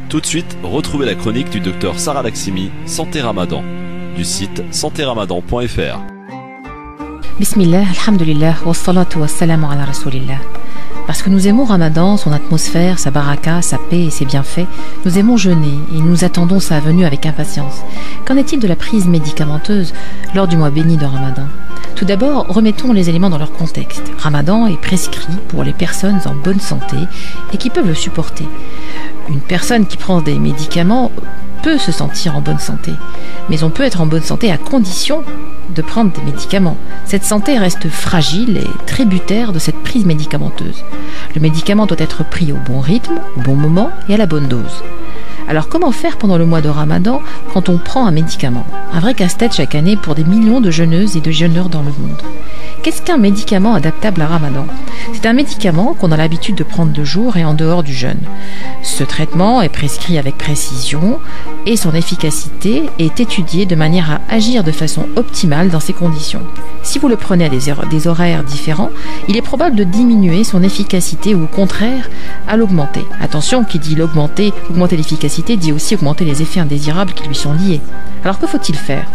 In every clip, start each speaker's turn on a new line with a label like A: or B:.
A: Tout de suite, retrouvez la chronique du docteur Sarah Laximi, Santé Ramadan, du site santeramadan.fr.
B: Bismillah, alhamdulillah, wa salatu wa salamu ala rasulillah. Parce que nous aimons Ramadan, son atmosphère, sa baraka, sa paix et ses bienfaits, nous aimons jeûner et nous attendons sa venue avec impatience. Qu'en est-il de la prise médicamenteuse lors du mois béni de Ramadan ? Tout d'abord, remettons les éléments dans leur contexte. Ramadan est prescrit pour les personnes en bonne santé et qui peuvent le supporter. Une personne qui prend des médicaments peut se sentir en bonne santé, mais on peut être en bonne santé à condition de prendre des médicaments. Cette santé reste fragile et tributaire de cette prise médicamenteuse. Le médicament doit être pris au bon rythme, au bon moment et à la bonne dose. Alors comment faire pendant le mois de Ramadan quand on prend un médicament ? Un vrai casse-tête chaque année pour des millions de jeûneuses et de jeûneurs dans le monde. Qu'est-ce qu'un médicament adaptable à Ramadan ? C'est un médicament qu'on a l'habitude de prendre de jour et en dehors du jeûne. Ce traitement est prescrit avec précision et son efficacité est étudiée de manière à agir de façon optimale dans ces conditions. Si vous le prenez à des horaires différents, il est probable de diminuer son efficacité ou au contraire à l'augmenter. Attention, qui dit augmenter l'efficacité dit aussi augmenter les effets indésirables qui lui sont liés. Alors que faut-il faire ?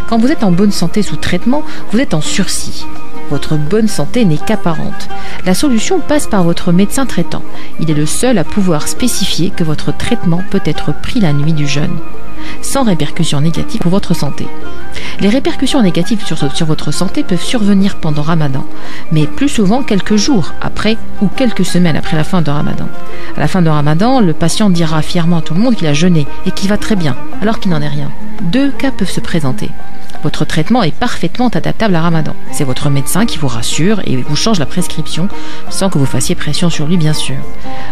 B: Quand vous êtes en bonne santé sous traitement, vous êtes en sursis. Votre bonne santé n'est qu'apparente. La solution passe par votre médecin traitant. Il est le seul à pouvoir spécifier que votre traitement peut être pris la nuit du jeûne, sans répercussions négatives pour votre santé. Les répercussions négatives sur votre santé peuvent survenir pendant Ramadan, mais plus souvent quelques jours après ou quelques semaines après la fin de Ramadan. À la fin de Ramadan, le patient dira fièrement à tout le monde qu'il a jeûné et qu'il va très bien, alors qu'il n'en est rien. Deux cas peuvent se présenter. Votre traitement est parfaitement adaptable à Ramadan. C'est votre médecin qui vous rassure et vous change la prescription sans que vous fassiez pression sur lui, bien sûr.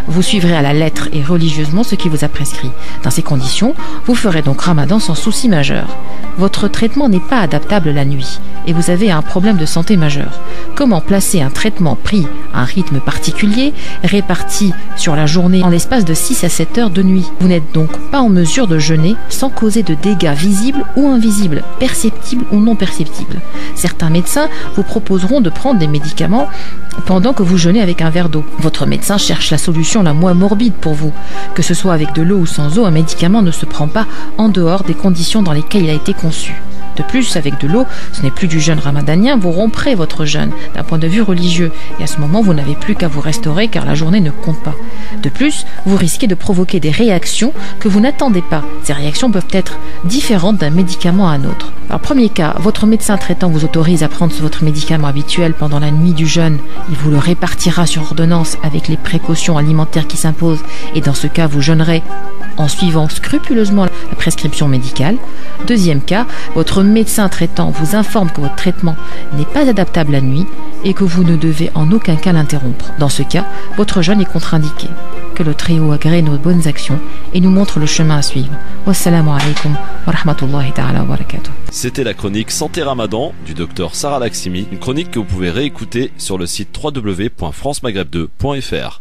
B: Vous suivrez à la lettre et religieusement ce qu'il vous a prescrit. Dans ces conditions, vous ferez donc Ramadan sans souci majeur. Votre traitement n'est pas adaptable la nuit et vous avez un problème de santé majeur. Comment placer un traitement pris à un rythme particulier, réparti sur la journée en l'espace de 6 à 7 heures de nuit ? Vous n'êtes donc pas en mesure de jeûner sans causer de dégâts visibles ou invisibles, perceptibles ou non perceptibles. Certains médecins vous proposeront de prendre des médicaments pendant que vous jeûnez avec un verre d'eau. Votre médecin cherche la solution la moins morbide pour vous. Que ce soit avec de l'eau ou sans eau, un médicament ne se prend pas en dehors des conditions dans lesquelles il a été conçu. De plus, avec de l'eau, ce n'est plus du jeûne ramadanien, vous romprez votre jeûne d'un point de vue religieux et à ce moment, vous n'avez plus qu'à vous restaurer car la journée ne compte pas. De plus, vous risquez de provoquer des réactions que vous n'attendez pas. Ces réactions peuvent être différentes d'un médicament à un autre. Alors, premier cas, votre médecin traitant vous autorise à prendre votre médicament habituel pendant la nuit du jeûne. Il vous le répartira sur ordonnance avec les précautions alimentaires qui s'imposent et dans ce cas, vous jeûnerez en suivant scrupuleusement la prescription médicale. Deuxième cas, votre médecin traitant vous informe que votre traitement n'est pas adaptable la nuit et que vous ne devez en aucun cas l'interrompre. Dans ce cas, votre jeûne est contre-indiqué. Que le Très-Haut agrée nos bonnes actions et nous montre le chemin à suivre. Wassalamu alaikum wa rahmatullahi ta'ala wa barakatuh.
A: C'était la chronique Santé Ramadan du docteur Sarah Laximi, une chronique que vous pouvez réécouter sur le site www.francemaghreb2.fr.